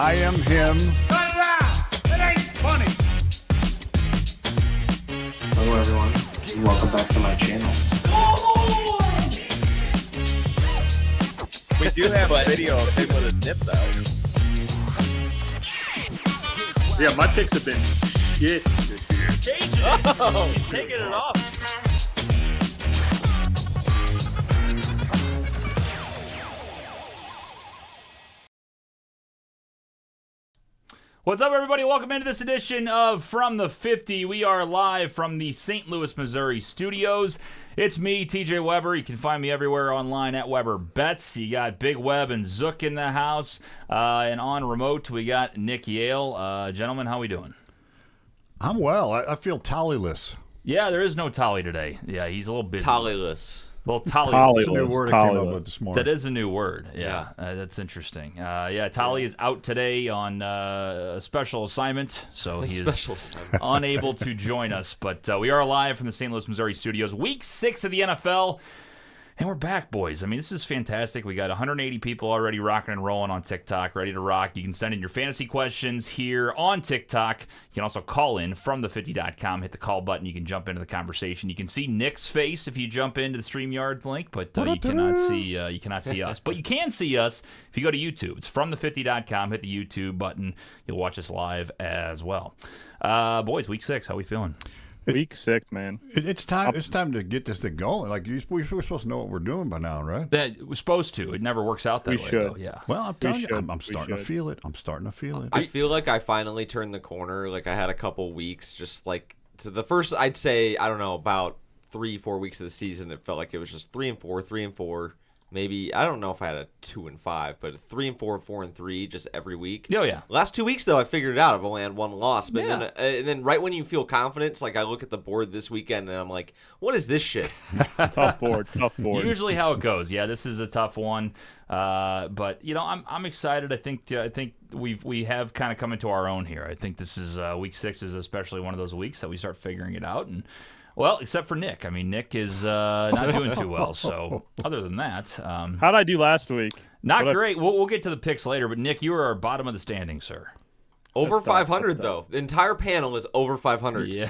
I am him. Cut it out! It ain't funny! Hello everyone, and welcome back to my channel. We do have a video of him with his nips out. Yeah, my picks have been shit this year. Changing it. He's taking it off. What's up, everybody? Welcome into this edition of From the 50. We are live from the St. Louis, Missouri studios. It's me, TJ Weber. You can find me everywhere online at Weber Bets. You got Big Web and Zook in the house. And on remote, we got Nick Yale. Gentlemen, how we doing? I'm well. I feel tollyless. Yeah, there is no Tolly today. Yeah, he's a little busy. Tollyless. Well, Tolly. That's a new word I came up with this morning. That is a new word. Yeah, that's interesting. Tolly is out today on a special assignment, so he is unable to join us. But we are live from the St. Louis, Missouri studios. Week 6 of the NFL. And we're back, boys. I mean, this is fantastic. We got 180 people already rocking and rolling on TikTok, ready to rock. You can send in your fantasy questions here on TikTok. You can also call in from the50.com. Hit the call button. You can jump into the conversation. You can see Nick's face if you jump into the StreamYard link, but you cannot see us. But you can see us if you go to YouTube. It's from the50.com. Hit the YouTube button. You'll watch us live as well. Boys, week 6. How we feeling? Week 6, man. It's time. It's time to get this thing going. Like we're supposed to know what we're doing by now, right? That we're supposed to. It never works out that way, though. Yeah. Well, I'm telling you, I'm starting to feel it. I'm starting to feel it. I feel like I finally turned the corner. Like I had a couple weeks, just like to the first. I'd say I don't know about 3-4 weeks of the season. It felt like it was just 3-4, 3-4. Maybe I don't know if I had a 2-5, but 3-4, 4-3, just every week. Oh yeah. Last 2 weeks though, I figured it out. I've only had one loss, but then and then right when you feel confident, it's like I look at the board this weekend and I'm like, what is this shit? Tough board. Usually how it goes. Yeah, this is a tough one. But you know, I'm excited. I think we have kind of come into our own here. I think this is week 6 is especially one of those weeks that we start figuring it out. And well, except for Nick. I mean, Nick is not doing too well. So other than that, how'd I do last week? Not great. We'll get to the picks later. But Nick, you are our bottom of the standing, sir. Over 500 though. The entire panel is over 500. Yeah,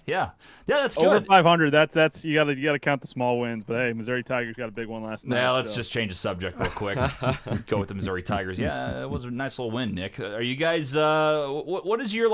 yeah, that's good. Over 500. That's you gotta count the small wins. But hey, Missouri Tigers got a big one last night. Now let's just change the subject real quick. Go with the Missouri Tigers. Yeah, it was a nice little win, Nick. Are you guys? What is your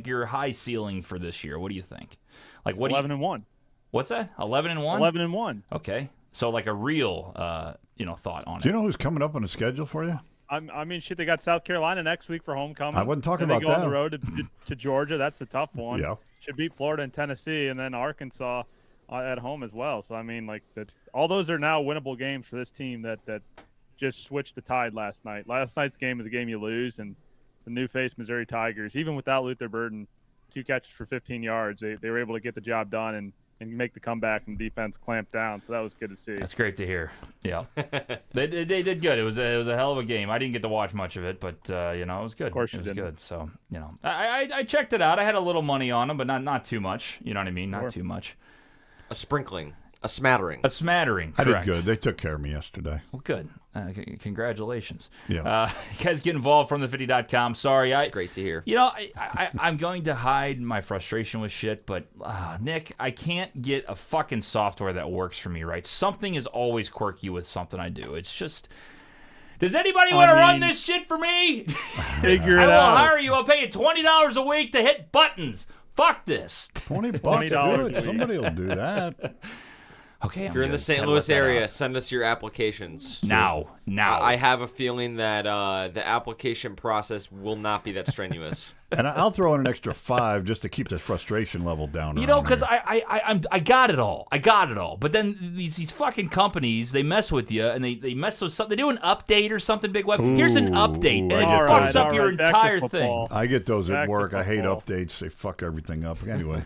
your high ceiling for this year? What do you think? Like what? 11-1. What's that? 11-1. 11-1. Okay, so like a real thought on it. Do you know who's coming up on the schedule for you? I mean, shit. They got South Carolina next week for homecoming. I wasn't talking about that. They go on the road to Georgia. That's a tough one. Yeah. Should beat Florida and Tennessee, and then Arkansas at home as well. So I mean, like all those are now winnable games for this team that just switched the tide last night. Last night's game is a game you lose, and the new face Missouri Tigers, even without Luther Burden, 2 catches for 15 yards, they were able to get the job done and make the comeback, and defense clamped down. So that was good to see. That's great to hear. Yeah, they did good. It was a hell of a game. I didn't get to watch much of it, but it was good. Of course it was didn't. good. So I checked it out. I had a little money on them, but not too much. You know what I mean? Not too much. A sprinkling. A smattering. A smattering. I correct. did good. They took care of me yesterday. Well, good. Congratulations. Yeah. You guys get involved from the50.com. Sorry. It's great to hear. I'm going to hide my frustration with shit, but Nick, I can't get a fucking software that works for me, right? Something is always quirky with something I do. It's just... Does anybody want to run this shit for me? Figure it out. I will hire you. I'll pay you $20 a week to hit buttons. Fuck this. $20 $20 do it. Somebody will do that. Okay, if you're in the St. Louis area, send us your applications. Now. I have a feeling that the application process will not be that strenuous. And I'll throw in an extra 5 just to keep the frustration level down. Because I got it all. But then these fucking companies, they mess with you and they mess with something. They do an update or something. Big Web. Here's an update, and it fucks up your entire thing. I get those at work. I hate updates. They fuck everything up. Anyway,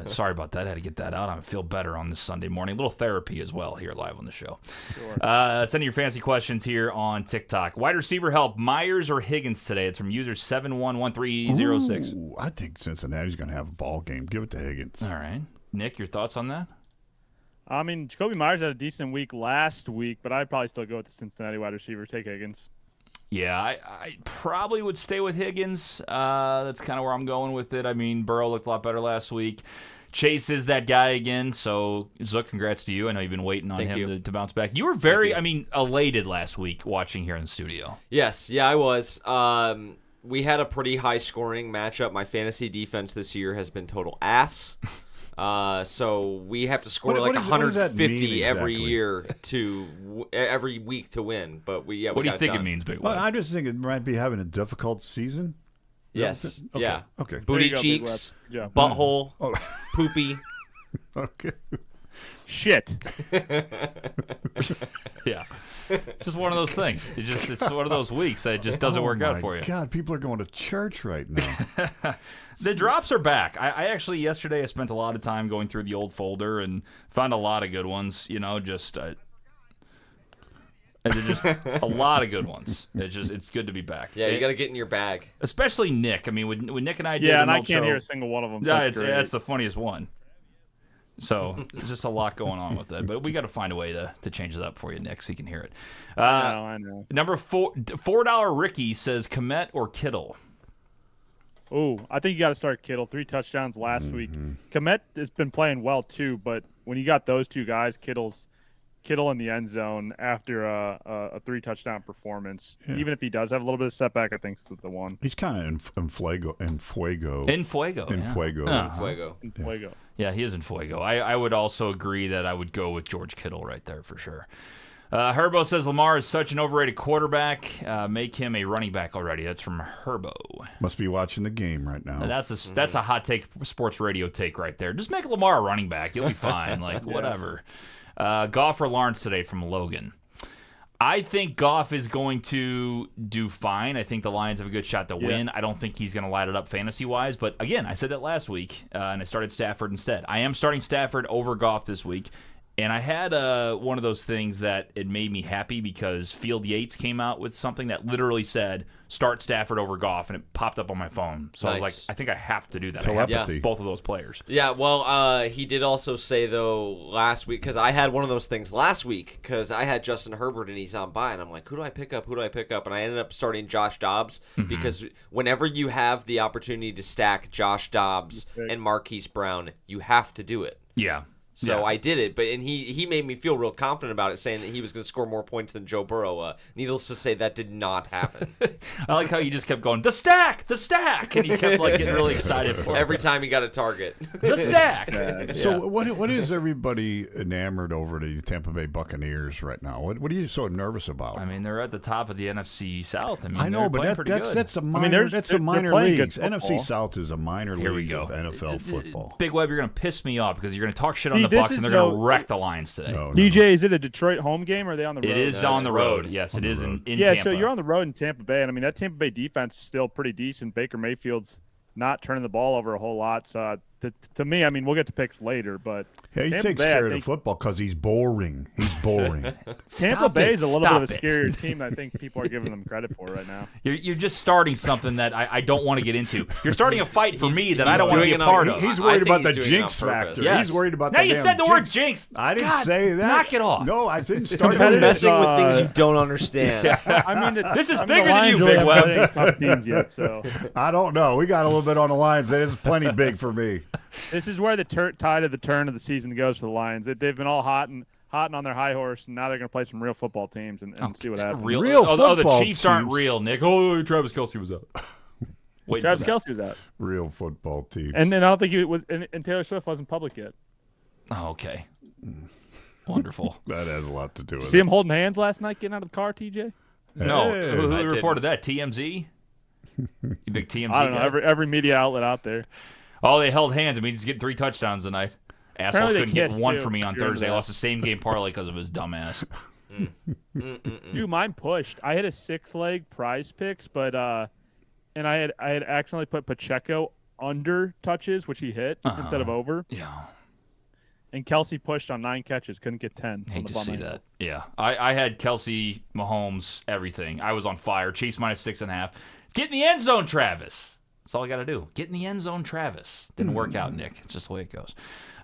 sorry about that. I had to get that out. I feel better on this Sunday morning. A little therapy as well here live on the show. Sure. Send your fancy questions here on TikTok. Wide receiver help, Myers or Higgins today? It's from user 711306. Ooh, I think Cincinnati's going to have a ball game. Give it to Higgins. All right. Nick, your thoughts on that? I mean, Jacoby Myers had a decent week last week, but I'd probably still go with the Cincinnati wide receiver. Take Higgins. Yeah, I probably would stay with Higgins. That's kind of where I'm going with it. I mean, Burrow looked a lot better last week. Chase is that guy again. So, Zook, congrats to you. I know you've been waiting on him to bounce back. You were very, elated last week watching here in the studio. Yes, yeah, I was. We had a pretty high-scoring matchup. My fantasy defense this year has been total ass. So we have to score What does that 150 mean every exactly? year every week to win. But we What do you got think done. it means, Big Well, Web? I just think it might be having a difficult season. Yes. Okay. Yeah. Okay. Booty There you go, Big cheeks, Web. Yeah. butthole, Oh. poopy. Okay. Shit. Yeah. It's just one of those things. It's one of those weeks that just doesn't work out for you. God, people are going to church right now. The drops are back. I actually, yesterday, I spent a lot of time going through the old folder and found a lot of good ones, just a lot of good ones. It's good to be back. Yeah, you got to get in your bag. Especially Nick. I mean, when Nick and I did Yeah, an and I old can't show, hear a single one of them. Yeah, That's great. that's the funniest one. So there's just a lot going on with it, but we got to find a way to change it up for you, Nick, so you can hear it. I know. Number $4 Ricky says Kmet or Kittle. Oh, I think you got to start Kittle. 3 touchdowns last week. Kmet has been playing well too, but when you got those two guys, Kittle in the end zone after a 3-touchdown performance, even if he does have a little bit of setback, I think it's the one. He's kind of in fuego. In Fuego. In yeah. fuego. Fuego. In Fuego. Yeah, he is in Fuego. I would also agree that I would go with George Kittle right there for sure. Herbo says Lamar is such an overrated quarterback. Make him a running back already. That's from Herbo. Must be watching the game right now. That's a hot take, sports radio take right there. Just make Lamar a running back. You'll be fine. Whatever. Goff or Lawrence today from Logan. I think Goff is going to do fine. I think the Lions have a good shot to win. I don't think he's going to light it up fantasy-wise. But, again, I said that last week, and I started Stafford instead. I am starting Stafford over Goff this week. And I had one of those things that it made me happy because Field Yates came out with something that literally said, start Stafford over Goff, and it popped up on my phone. So I was like, I think I have to do that. Telepathy. I have both of those players. Yeah, well, he did also say, though, last week, because I had one of those things last week, because I had Justin Herbert and he's on bye, and I'm like, who do I pick up? And I ended up starting Josh Dobbs, because whenever you have the opportunity to stack Josh Dobbs and Marquise Brown, you have to do it. Yeah. So I did it, and he made me feel real confident about it, saying that he was going to score more points than Joe Burrow. Needless to say, that did not happen. I like how you just kept going, the stack, and he kept getting really excited for it. Every time he got a target. The stack. So what is everybody enamored over the Tampa Bay Buccaneers right now? What are you so nervous about? I mean, they're at the top of the NFC South. I know, but that's a minor. That's a they're minor playing leagues. good NFC football. South is a minor Here we league go. of NFL football. Big Web, you're going to piss me off because you're going to talk shit on See, the this Bucs is and they're going to the- wreck the Lions today. No, no, DJ, is it a Detroit home game or are they on the road? It is on the road. Yes, it is in Yeah, Tampa. so you're on the road in Tampa Bay, and I mean that Tampa Bay defense is still pretty decent. Baker Mayfield's not turning the ball over a whole lot. So to me, I mean, we'll get to picks later, but He Tampa takes Bay, I care of the think- football because he's boring. He's boring. Tampa Bay is a little bit of a Stop it. scarier team than I think people are giving them credit for right now. You're just starting something that I don't want to get into. You're starting a fight for me that I he's don't want to doing be a it on- part he- of. He's I worried think about the he's doing it jinx on purpose. factor. Yes. He's worried about now the you damn said the word jinx. jinx. I didn't God, say that. Knock it off. No, I didn't start Competitive, with Messing with things you uh, don't understand. I mean, This is I mean, bigger the than Lions you, really Big haven't Web. played any tough teams yet, so I don't know. We got a little bit on the lines. That is plenty big for me. this is where the tide of the turn of the season goes for the Lions. They've been all hot and on their high horse, and now they're going to play some real football teams and see what happens. Real Real the football Chiefs aren't teams. real, Nick. Oh, Travis Kelce was out. Wait, Travis Kelce was out, Real football team. and I don't think he was. And Taylor Swift wasn't public yet. Oh, okay. Wonderful. That has a lot to do with See it. him holding hands last night getting out of the car, TJ? No, Hey. who I didn't. reported that? TMZ? You big TMZ I don't know. guy? Every media outlet out there. Oh, they held hands. I mean, he's getting 3 touchdowns tonight. Asshole Apparently they couldn't get kissed, one too. for me on You're into Thursday. I that. lost the same game parlay because of his dumbass. Dude, mine pushed. I had a 6-leg prize picks, but and I had accidentally put Pacheco under touches, which he hit instead of over. Yeah. And Kelsey pushed on 9 catches, couldn't get 10. on Hate the to bum see ankle. that. Yeah. I had Kelsey, Mahomes, everything. I was on fire. Chiefs minus 6.5. Get in the end zone, Travis. That's all I got to do. Get in the end zone, Travis. Didn't work out, Nick. It's just the way it goes.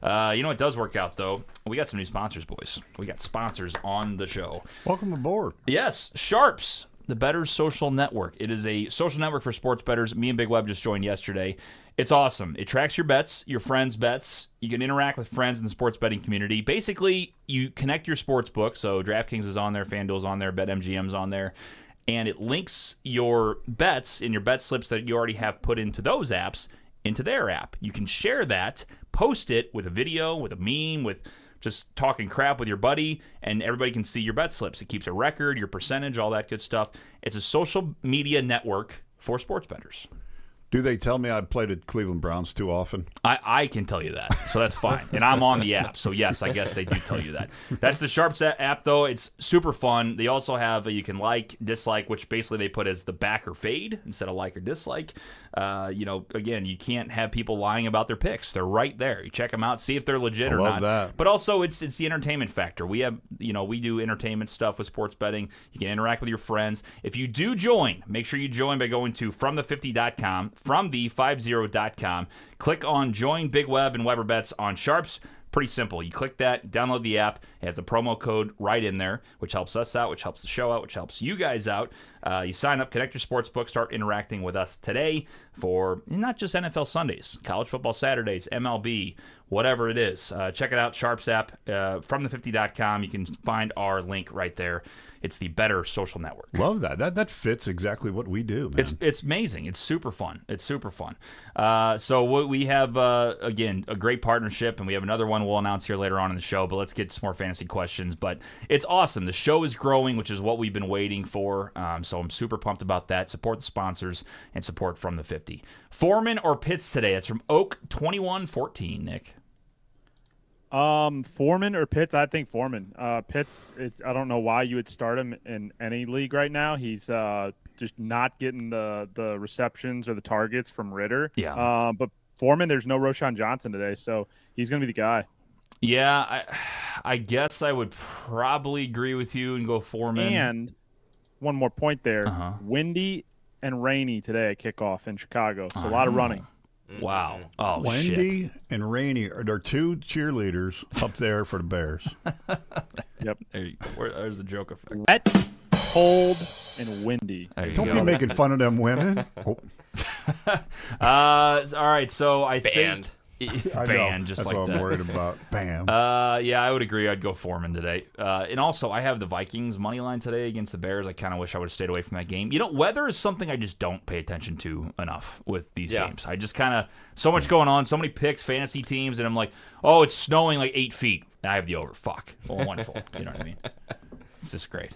You know what does work out, though? We got some new sponsors, boys. We got sponsors on the show. Welcome aboard. Yes, Sharps. the Bettors Social Network. It is a social network for sports bettors. Me and Big Web just joined yesterday. It's awesome. It tracks your bets, your friends' bets. You can interact with friends in the sports betting community. Basically, you connect your sports book. So DraftKings is on there, FanDuel's on there, BetMGM's on there. And it links your bets and your bet slips that you already have put into those apps into their app. You can share that, post it with a video, with a meme, with just talking crap with your buddy, and everybody can see your bet slips. It keeps a record, your percentage, all that good stuff. It's a social media network for sports bettors. Do they tell me I played at Cleveland Browns too often? I can tell you that, so that's fine. And I'm on the app, so yes, I guess they do tell you that. That's the Sharps app, though. It's super fun. They also have you can like, dislike, which basically they put as the back or fade instead of like or dislike. Again, you can't have people lying about their picks. They're right there. You check them out, see if they're legit or not. That. But also, it's the entertainment factor. We have, we do entertainment stuff with sports betting. You can interact with your friends. If you do join, make sure you join by going to fromthe50.com, fromthe50.com. Click on Join Big Web and Weber Bets on Sharps. Pretty simple. You click that, download the app. It has the promo code right in there, which helps us out, which helps the show out, which helps you guys out. You sign up, connect your sports book, start interacting with us today for not just NFL Sundays, college football Saturdays, MLB, whatever it is. Check it out, Sharps app, fromthe50.com. You can find our link right there. It's the Better Social Network. Love that. That fits exactly what we do, man. It's amazing. It's super fun. So we have, again, a great partnership, and we have another one we'll announce here later on in the show, but let's get some more fantasy questions. But it's awesome. The show is growing, which is what we've been waiting for, so I'm super pumped about that. Support the sponsors and support From the 50. Foreman or Pitts today? That's from Oak 2114, Nick. Foreman or Pitts? I think Foreman. Pitts, I don't know why you would start him in any league right now. He's just not getting the receptions or the targets from Ritter. Yeah. But Foreman, there's no Roschon Johnson today, so he's going to be the guy. Yeah, I guess I would probably agree with you and go Foreman. And one more point there. Windy and rainy today at kickoff in Chicago, so a lot of running. Wow. Oh, Wendy shit. and Rainey are two cheerleaders up there for the Bears. Yep. There's the joke effect. Wet, cold, and windy. Don't be making fun of them women. Oh. All right, so I Banned. think I banned know. just That's like what that. I'm worried about. Bam. Yeah, I would agree. I'd go Foreman today. And also, I have the Vikings money line today against the Bears. I kind of wish I would have stayed away from that game. Weather is something I just don't pay attention to enough with these games. I just kind of, so much going on, so many picks, fantasy teams, and I'm like, oh, it's snowing like 8 feet. I have the over. Fuck. Well, wonderful. You know what I mean? It's just great.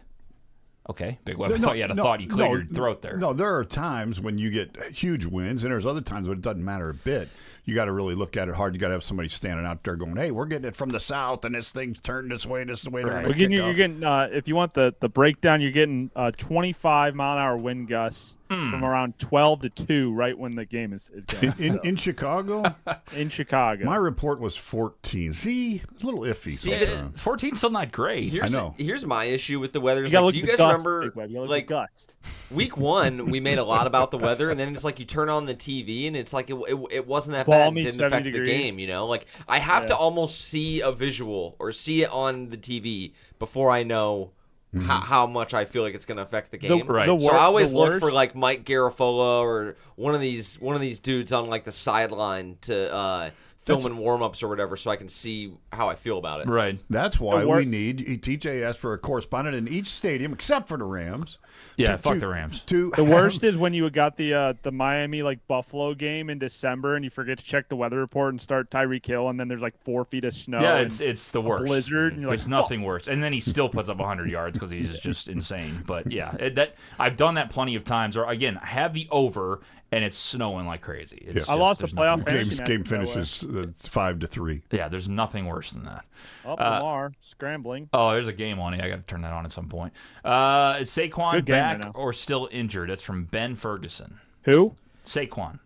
Okay, Big Web. I thought you had a thought. You cleared your throat there. No, there are times when you get huge wins, and there's other times when it doesn't matter a bit. You got to really look at it hard. You got to have somebody standing out there going, "Hey, we're getting it from the south, and this thing's turned this way. This is the way they're going to kick You're getting if you want the breakdown, you're getting 25 mile an hour wind gusts from around 12 to 2 right when the game is going. In Chicago. In Chicago, My report was 14. See, it's a little iffy. sometimes. 14's still not great. I know. Here's my issue with the weather. you got to look Do at you the guys gust, remember, Big Web. You gotta look like, at the gust. Week 1, we made a lot about the weather, and then it's like you turn on the TV, and it's like it wasn't that bad. Balmy, It didn't 70 affect degrees. the game, Like, I have to almost see a visual or see it on the TV before I know how much I feel like it's going to affect the game. So I always look for, like, Mike Garafolo or one of these dudes on, like, the sideline to film and warm-ups or whatever so I can see how I feel about it. Right. That's why we need TJ asked for a correspondent in each stadium except for the Rams. Yeah, fuck the Rams. The worst is when you got the Miami Buffalo game in December and you forget to check the weather report and start Tyreek Hill and then there's like 4 feet of snow. Yeah, and it's the worst. Blizzard. And you're like, There's nothing worse. And then he still puts up 100 yards because he's just insane. But yeah, that I've done that plenty of times. Or again, have the over and it's snowing like crazy. It's I lost a there's playoff nothing- fantasy match Game that way. finishes 5-3. Yeah, there's nothing worse than that. Lamar scrambling. Oh, there's a game on it. I got to turn that on at some point. Is Saquon Good game back right now. or still injured? That's from Ben Ferguson. Who? Saquon.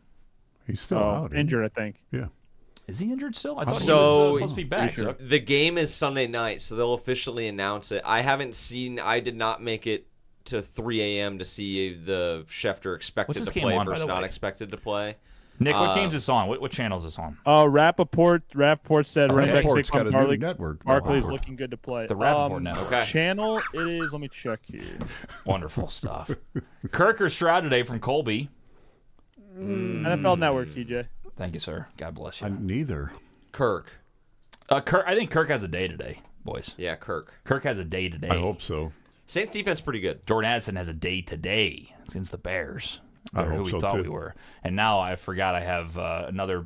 He's still out. isn't he? Injured, I think. Yeah. Is he injured still? I thought he So- was supposed to be back. Sure. So- The game is Sunday night, so they'll officially announce it. I did not make it to 3 a.m. to see the Schefter expected What's this to game play on, by versus the not way? expected to play. Nick, what game's this on? What channel is this on? Rappaport said running back Rappaport's got a Saquon new network. Barkley's Rappaport. looking good to play. The Rappaport Network. Okay. Channel it is. Let me check here. Wonderful stuff. Kirk or Stroud today from Colby. NFL Network, TJ. Thank you, sir. God bless you. Neither. Kirk. Kirk, I think Kirk has a day today, boys. Yeah, Kirk. Kirk has a day today. I hope so. Saints defense pretty good. Jordan Addison has a day today against the Bears. I They're who hope we so, thought too. we were. And now I forgot I have another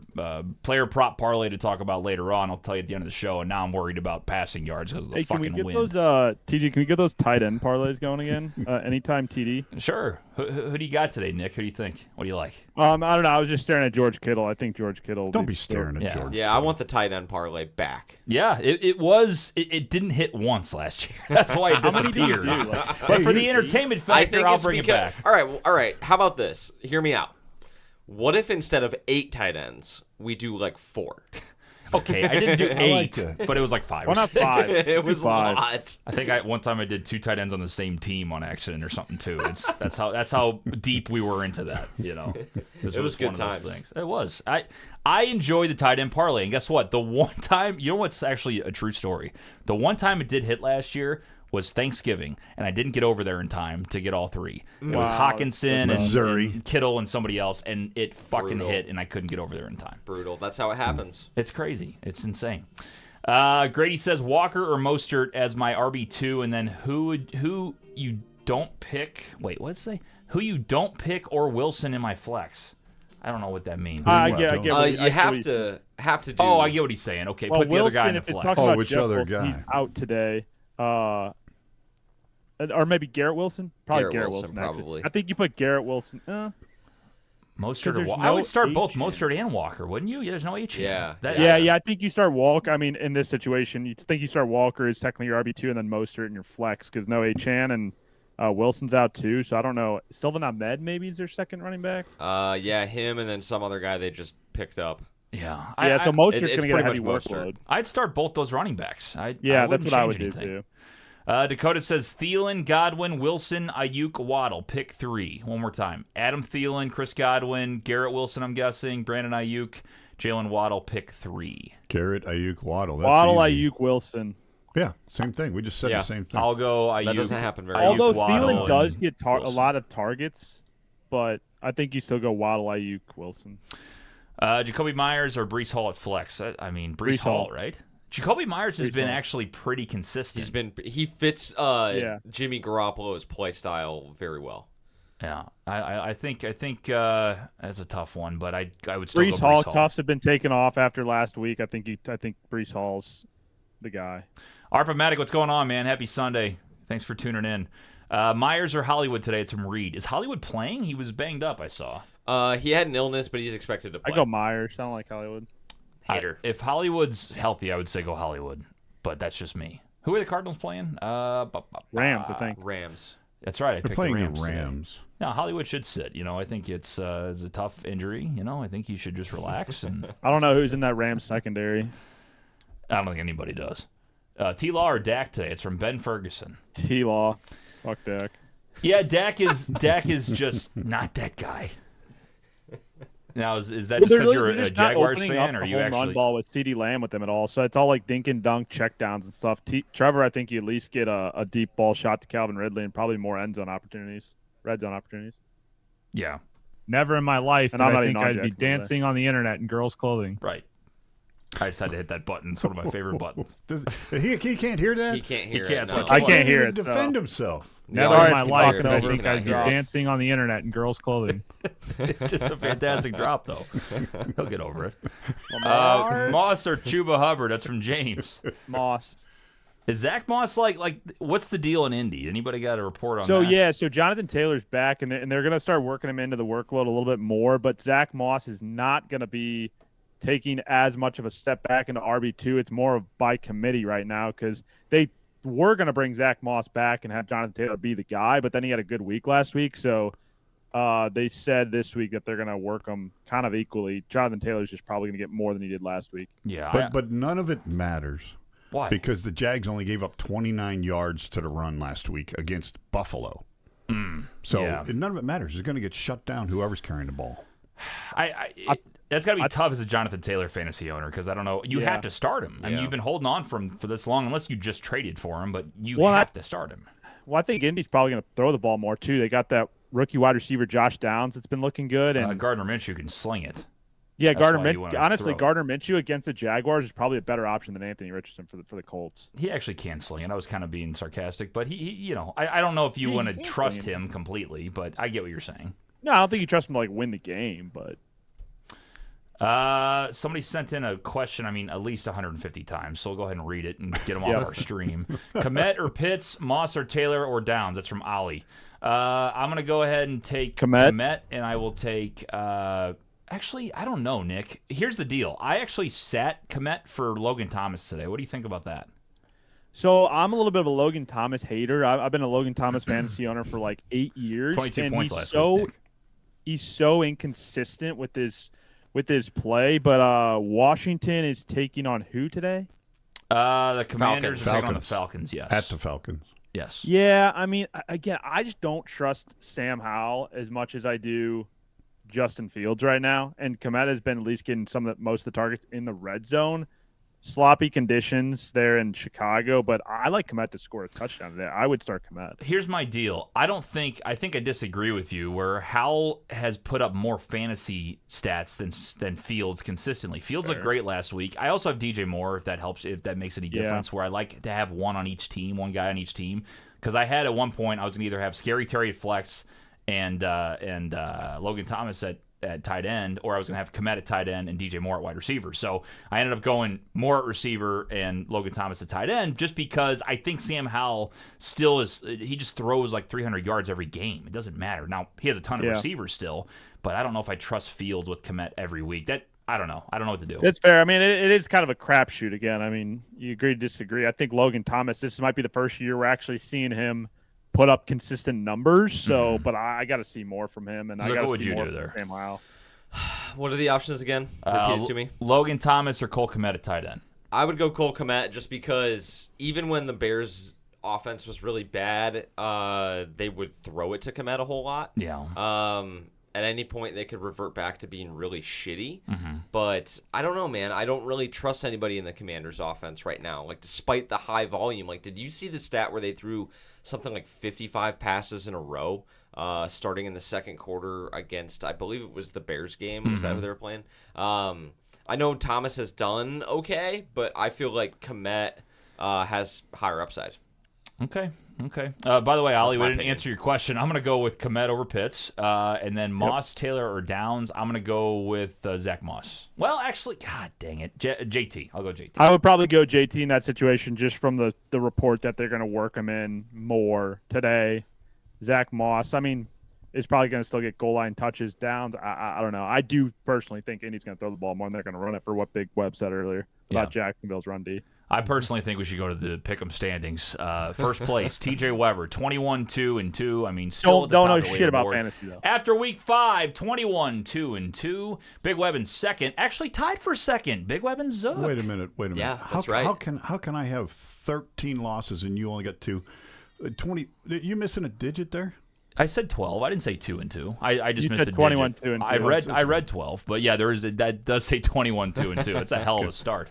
player prop parlay to talk about later on. I'll tell you at the end of the show. And now I'm worried about passing yards because of the Hey, can we fucking get wind. those TJ? Can we get those tight end parlays going again? Anytime TD. Sure. Who do you got today, Nick? Who do you think? What do you like? I don't know. I was just staring at George Kittle. I think George Kittle. will Don't be staring at Yeah. George. Yeah, I want the tight end parlay back. Yeah, it didn't hit once last year. That's why it How many do you disappeared. do? Like, But for the entertainment I factor, think I'll it's bring it because- back. All right. How about this? Hear me out. What if instead of 8 tight ends, we do like 4? Okay, I didn't do I 8, like that. but it was like 5 Why or not 6. 5? It Let's do was a 5. lot. I think one time I did 2 tight ends on the same team on accident or something too. That's how deep we were into that. You know, It was good one of those times. things. It was. I enjoy the tight end parlay, and guess what? The one time, you know what's actually a true story. The one time it did hit last year was Thanksgiving, and I didn't get over there in time to get all 3. It was Wow. Hawkinson Missouri. and Kittle and somebody else, and it fucking Brutal. hit, and I couldn't get over there in time. Brutal. That's how it happens. It's crazy. It's insane. Grady says Walker or Mostert as my RB2, and then who you don't pick. Wait, what's it say? Who you don't pick or Wilson in my flex. I don't know what that means. I get. what I You get have what he's saying. to do. Oh, I get what he's saying. Okay, Well, put the Wilson, other guy in the if it's flex. talking about which Jeff other Wilson, guy? he's out today. Or maybe Garrett Wilson. Probably Garrett Garrett Wilson, Wilson. actually. probably. I think you put Garrett Wilson. Mostert or there's Walker. no I would start both H-chance. Mostert and Walker, wouldn't you? There's no H. Yeah. Yeah. I think you start Walker. I mean, in this situation, you think you start Walker as technically your RB2, and then Mostert in your flex because no Achan and Wilson's out too. So I don't know. Sylvan Ahmed maybe is their second running back. Yeah, him and then some other guy they just picked up. Yeah. Yeah, so Mostert's it's going to get a pretty heavy much Mostert. workload. I'd start both those running backs. Yeah, wouldn't that's what I change would anything. do too. Dakota says Thielen, Godwin, Wilson, Ayuk, Waddle. Pick 3. One more time. Adam Thielen, Chris Godwin, Garrett Wilson, I'm guessing, Brandon Ayuk, Jalen Waddle. Pick 3. Garrett, Ayuk, Waddle. That's Waddle, easy. Ayuk, Wilson. Yeah, same thing. We just said Yeah. the same thing. I'll go Ayuk. That doesn't happen very Ayuk, often. Although Waddle, Thielen does and get a Wilson. lot of targets, but I think you still go Waddle, Ayuk, Wilson. Jacoby Myers or Brees Hall at flex. I mean, Brees Hall, Hall. right? Jacoby Myers has Brees been Hall. actually pretty consistent. He fits Yeah. Jimmy Garoppolo's play style very well. Yeah, I think that's a tough one, but I would still Brees go Hall Brees Hall. cuffs have been taken off after last week. I think Brees Hall's the guy. Arpamatic, what's going on, man? Happy Sunday. Thanks for tuning in. Myers or Hollywood today? It's from Reed. Is Hollywood playing? He was banged up, I saw. He had an illness, but he's expected to play. I go Myers. I don't like Hollywood. Hater. If Hollywood's healthy, I would say go Hollywood, but that's just me. Who are the Cardinals playing? Rams, I think. Rams. That's right. I They're picked playing the the Rams. today. Rams. No, Hollywood should sit. I think it's a tough injury. I think he should just relax. And I don't know who's in that Rams secondary. I don't think anybody does. T-Law or Dak today? It's from Ben Ferguson. T-Law. Fuck Dak. Yeah, Dak is just not that guy. Now, is that Well, just because they're you're they're a just not Jaguars opening fan, up or the you home actually? run ball with CeeDee Lamb with them at all. So it's all like dink and dunk checkdowns and stuff. Trevor, I think you at least get a deep ball shot to Calvin Ridley and probably more red zone opportunities. Yeah, Never in my life And did I'm not I even think on I'd be Jacksonville dancing on the internet in girls' clothing. right. I just had to hit that button. It's one of my favorite buttons. He can't hear that? He can't hear can't, it. that's no. what I can't hear He it. so- defend himself. Never Sorry, in my it's life talking did I over think you. I'd be Drops. dancing on the internet in girls' clothing. Just a fantastic drop, though. He'll get over it. Moss or Chuba Hubbard? That's from James. Moss. Is Zach Moss like? What's the deal in Indy? Anybody got a report on So that? yeah, so Jonathan Taylor's back, and they're going to start working him into the workload a little bit more. But Zach Moss is not going to be taking as much of a step back into RB2. It's more of by committee right now because they were going to bring Zach Moss back and have Jonathan Taylor be the guy, but then he had a good week last week, so they said this week that they're going to work him kind of equally. Jonathan Taylor's just probably going to get more than he did last week. Yeah. But none of it matters why? because the Jags only gave up 29 yards to the run last week against Buffalo. So yeah. none of it matters. It's going to get shut down whoever's carrying the ball. That's got to be tough as a Jonathan Taylor fantasy owner because I don't know. You have to start him. I mean, you've been holding on for this long, unless you just traded for him, but you have to start him. Well, I think Indy's probably going to throw the ball more, too. They got that rookie wide receiver, Josh Downs, that's been looking good. And Gardner Minshew can sling it. Yeah, Honestly, Gardner Minshew against the Jaguars is probably a better option than Anthony Richardson for the Colts. He actually can sling it. I was kind of being sarcastic, but he I don't know if you want to trust him completely, but I get what you're saying. No, I don't think you trust him to win the game, but somebody sent in a question, at least 150 times, so we'll go ahead and read it and get them off our stream. Kmet or Pitts, Moss or Taylor or Downs? That's from Ali. I'm going to go ahead and take Kmet, and I will take actually, I don't know, Nick. Here's the deal. I actually sat Kmet for Logan Thomas today. What do you think about that? So I'm a little bit of a Logan Thomas hater. I've been a Logan Thomas fantasy owner for 8 years. 22 and points last week, Nick. He's so inconsistent with his play. But Washington is taking on who today? The Commanders are taking on the Falcons, yes. At the Falcons. Yes. Yeah, again, I just don't trust Sam Howell as much as I do Justin Fields right now. And Kmet has been at least getting most of the targets in the red zone. Sloppy conditions there in Chicago, but I like Kmet to score a touchdown today. I would start Kmet. Here's my deal. I think I disagree with you where Howell has put up more fantasy stats than Fields consistently. Fields looked great last week. I also have DJ Moore, if that helps, if that makes any difference, where I like to have one guy on each team. Because I had at one point, I was going to either have Scary Terry at flex and Logan Thomas at tight end, or I was going to have Kmet at tight end and DJ Moore at wide receiver. So I ended up going Moore at receiver and Logan Thomas at tight end just because I think Sam Howell still he just throws 300 yards every game. It doesn't matter. Now, he has a ton of receivers still, but I don't know if I trust Fields with Kmet every week. I don't know. I don't know what to do. That's fair. It is kind of a crapshoot again. You agree to disagree. I think Logan Thomas, this might be the first year we're actually seeing him put up consistent numbers. So, but I got to see more from him, and I got to see more from Sam Howell. What are the options again? Repeat it to me. Logan Thomas or Cole Kmet at tight end? I would go Cole Kmet just because even when the Bears' offense was really bad, they would throw it to Kmet a whole lot. Yeah. At any point, they could revert back to being really shitty. But I don't know, man. I don't really trust anybody in the Commanders' offense right now. Despite the high volume, did you see the stat where they threw something like 55 passes in a row starting in the second quarter against, I believe it was the Bears game. Was that who they were playing? I know Thomas has done okay, but I feel like Kmet has higher upside. Okay. By the way, Ali, we didn't opinion. answer your question. I'm going to go with Kmet over Pitts. And then Moss, Taylor, or Downs, I'm going to go with Zach Moss. Well, actually, God dang it. JT. I'll go JT. I would probably go JT in that situation just from the report that they're going to work him in more today. Zach Moss, is probably going to still get goal line touches. Downs, I don't know. I do personally think Indy's going to throw the ball more, and they're going to run it for what Big Webb said earlier about Jacksonville's run D. I personally think we should go to the pick'em standings. First place, TJ Weber, 21-2-2. Still at the top don't know of the shit about leaderboard. fantasy though. After week 5, 21-2-2. Big Web in second, actually tied for second. Big Web and Zook. Wait a minute. Yeah, that's right. How can I have 13 losses and you only got 2? 20? You missing a digit there? I said 12. I didn't say 2-2. I just You missed said a 21, digit. 2 and 2. I read 12, but yeah, that does say 21-2-2. It's a hell of a start.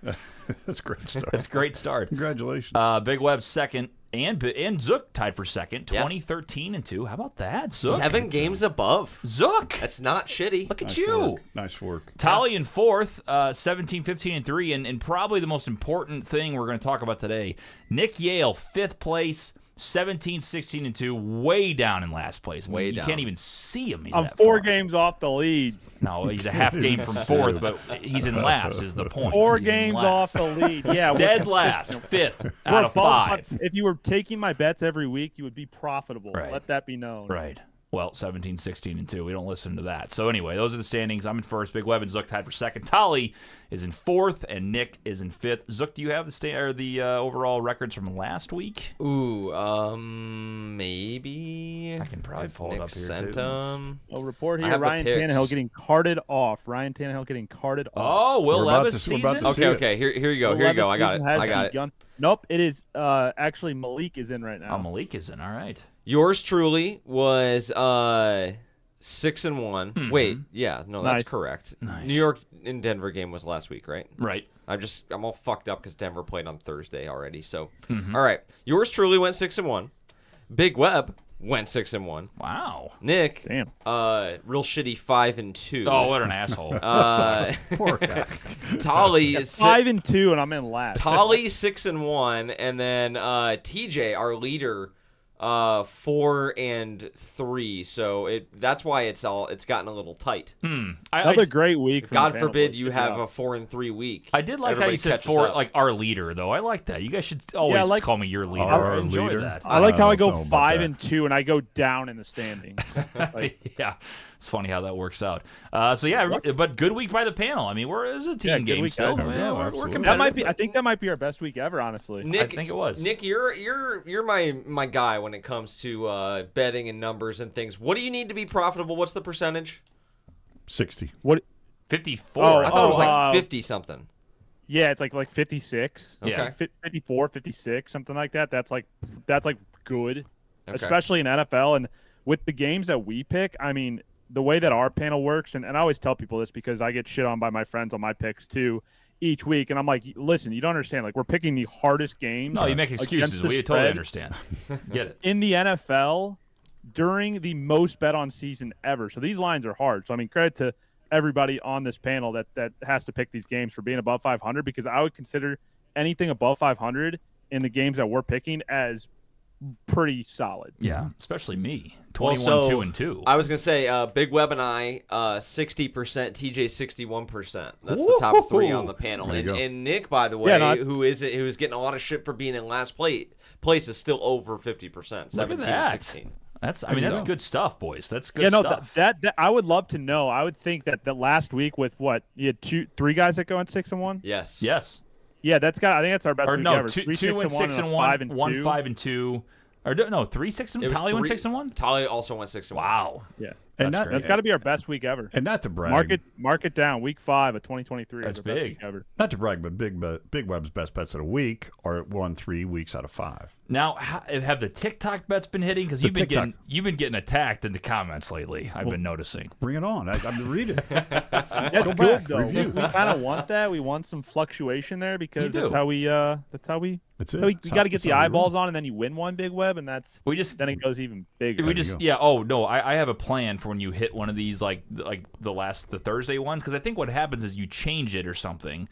That's a great start. That's a great start. Congratulations. Big Web second, and Zook tied for second, 20-13-2. How about that, Zook? 7 games above. Zook. That's not shitty. Look at Nice you. work. Nice work. Tally in fourth, 17-15-3, and probably the most important thing we're going to talk about today, Nick Yale, fifth place, 17-16-2, way down in last place. Way you down. can't even see him. He's I'm that 4 far. games off the lead. No, he's a half game from fourth, but he's in last is the point. 4 He's in games last. off the lead. Yeah, we're Dead consistent. last, fifth out We're of above 5. If you were taking my bets every week, you would be profitable. Right. Let that be known. Right. Well, 17-16-2. We don't listen to that. So anyway, those are the standings. I'm in first. Big Web and Zook tied for second. Tolly is in fourth, and Nick is in fifth. Zook, do you have the overall records from last week? Ooh, maybe. I can probably If pull it Nick up here, sent too. 'em. A report I here: have the Ryan picks. Tannehill getting carted off. Ryan Tannehill getting carted off. Oh, Will We're about Levis to- we're about season? to see Okay. Here you go. The Here you go. Levis I got it. season has I got it. begun. Nope, it is actually Malik is in right now. Oh, Malik is in. All right. Yours truly was 6-1. Wait, yeah, no, that's Nice. correct. Nice. New York and Denver game was last week, right? Right. I'm all fucked up because Denver played on Thursday already. So, all right, yours truly went 6-1. Big Web went 6-1. Wow. Nick, Damn. real shitty 5-2. Oh, what an asshole. Poor guy. Tolly is 5-2, and I'm in last. Tolly 6-1, and then TJ, our leader, 4-3. So that's why it's gotten a little tight. Another great week. From God the panel, forbid boys. you Good have job. a 4-3 week. I did like Everybody how you said catches for up. like our leader, though. I like that. You guys should always like- call me your leader. Our I enjoy leader. that. I like how I go don't know about 5-2, and I go down in the standings. Like, Yeah, it's funny how that works out. So yeah, but good week by the panel. I mean, we're as a team Yeah, good game week, still. guys. Man, Yeah, we're absolutely. competitive. that might be. I think that might be our best week ever, honestly. Nick, I think it was. Nick, you're my guy when it comes to betting and numbers and things. What do you need to be profitable? What's the percentage? 60. What? 54. Oh, I thought it was like uh, 50 something. Yeah, it's like 56. Yeah. Okay. 54, 56, something like that. That's like good, Okay. especially in NFL. And with the games that we pick, I mean, the way that our panel works, and I always tell people this because I get shit on by my friends on my picks too each week, and I'm like, listen, you don't understand. Like, we're picking the hardest games. No, you make against excuses. the We totally spread. understand. Get it. In the NFL, during the most bet on season ever. So these lines are hard. So I mean, credit to everybody on this panel that has to pick these games for being above 500, because I would consider anything above 500 in the games that we're picking as pretty solid. Yeah, especially me. Well, 21, so 2-2. I was gonna say Big Web and I 60%, TJ 61%. That's the top three on the panel. There you go. And Nick, by the way, Yeah, no, who is getting a lot of shit for being in last place is still over 50%, Look at 17 that. 16. That's that's so. good stuff, boys. That's good Yeah, no, stuff. that I would love to know. I would think that last week with what you had 3 guys that go in 6-1. Yes. Yes. Yeah, I think that's our best Or week no, ever. 2 3, 6 6 and 1, 1 5-2. Or no, 3 6 and It was Tolly went 3 6-1. Tolly also went 6-1. Wow. Yeah, And that's got to be our best week ever. And not to brag. Mark it down. Week 5 of 2023. That's is our best big. week ever. Not to brag, but Big Web's best bets of the week are won 3 weeks out of 5. Now, have the TikTok bets been hitting? Because The you've been getting attacked in the comments lately. I've been noticing. Bring it on. I've been reading. That's Go good back, though. We kind of want that. We want some fluctuation there because You that's do. how we. That's it. We got to get That's the how we eyeballs roll. on, and then you win one Big Web, and Then it goes even bigger. We you just go. Oh no, I have a plan for when you hit one of these like the Thursday ones, because I think what happens is you change it or something.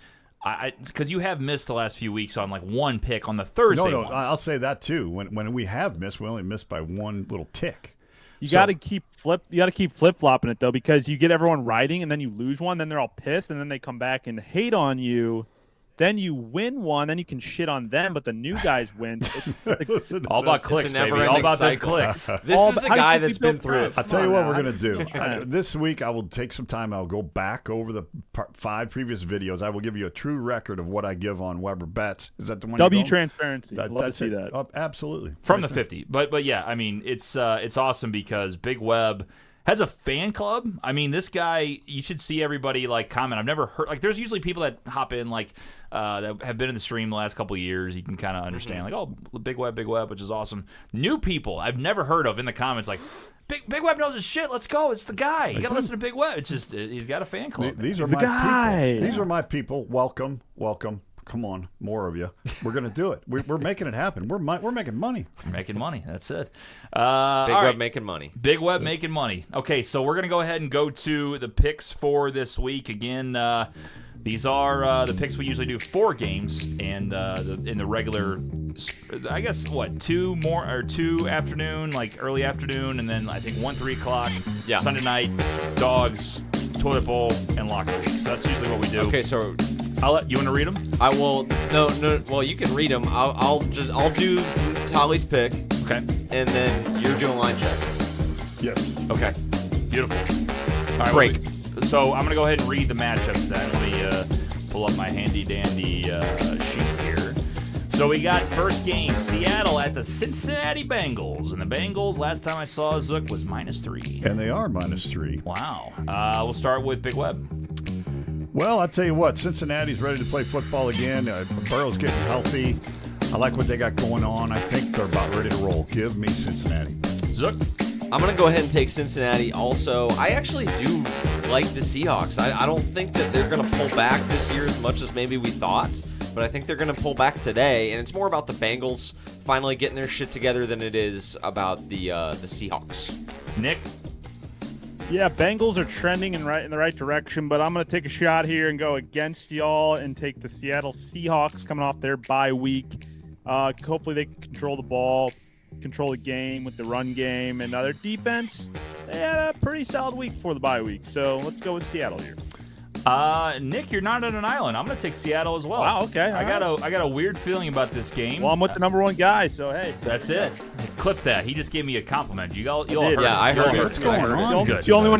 Because you have missed the last few weeks on like one pick on the Thursday No, ones. I'll say that too. When we have missed, we only missed by one little tick. You So- got to keep flip flopping it though, because you get everyone riding, and then you lose one, then they're all pissed, and then they come back and hate on you. Then you win one, then you can shit on them, but the new guys win. Listen to All about this. clicks, a baby. never-ending All about the cycle. clicks. This All is about- a how do you guy think we that's been built through that? it. I'll tell you Come what on we're now. going to do. trying. This week, I will take some time. I'll go back over the 5 previous videos. I will give you a true record of what I give on Weber Bets. Is that the one? W you're going? transparency. Love to That's see it. that. Oh, absolutely. From Right the there. 50. But yeah, I mean, it's awesome because Big Web has a fan club. I mean, this guy, you should see everybody like comment. I've never heard, like, there's usually people that hop in like that have been in the stream the last couple of years. You can kind of understand like, oh, Big Web, which is awesome. New people I've never heard of in the comments like, Big Web knows his shit. Let's go. It's the guy. You got to listen to Big Web. It's just he's got a fan club. These are the my guy. people. These are my people. Welcome. Come on, more of you. We're gonna do it. We're making it happen. We're making money. Making money. That's it. Big all Web right. making money. Big Web making money. Okay, so we're going to go ahead and go to the picks for this week. Again, these are the picks we usually do 4 games, and in the regular, I guess, 2 afternoon, like early afternoon, and then I think 1, 3 o'clock, Yeah. Sunday night, dogs, toilet bowl, and locker week. So that's usually what we do. Okay, so You want to read them? I will. No. Well, you can read them. I'll do Tolly's pick, Okay. and then you're doing line check. Yes. Okay. Beautiful. All right, Break. So I'm going to go ahead and read the matchups then. Let me pull up my handy-dandy sheet here. So we got first game, Seattle at the Cincinnati Bengals. And the Bengals, last time I saw Zook, was -3. And they are -3. Wow. We'll start with Big Web. Well, I'll tell you what. Cincinnati's ready to play football again. Burrow's getting healthy. I like what they got going on. I think they're about ready to roll. Give me Cincinnati. Zook. I'm going to go ahead and take Cincinnati also. I actually do like the Seahawks. I don't think that they're going to pull back this year as much as maybe we thought, but I think they're going to pull back today, and it's more about the Bengals finally getting their shit together than it is about the Seahawks. Nick? Yeah, Bengals are trending in the right direction, but I'm going to take a shot here and go against y'all and take the Seattle Seahawks coming off their bye week. Hopefully they can control the ball, control the game with the run game, and their defense, they had a pretty solid week before the bye week. So let's go with Seattle here. Nick, you're not on an island. I'm going to take Seattle as well. Wow, okay. I got a weird feeling about this game. Well, I'm with the number one guy, so hey. That's it. Clip that. He just gave me a compliment. You all heard Yeah, it. I heard it. Good. What's going I heard it. on? Good. It's the only one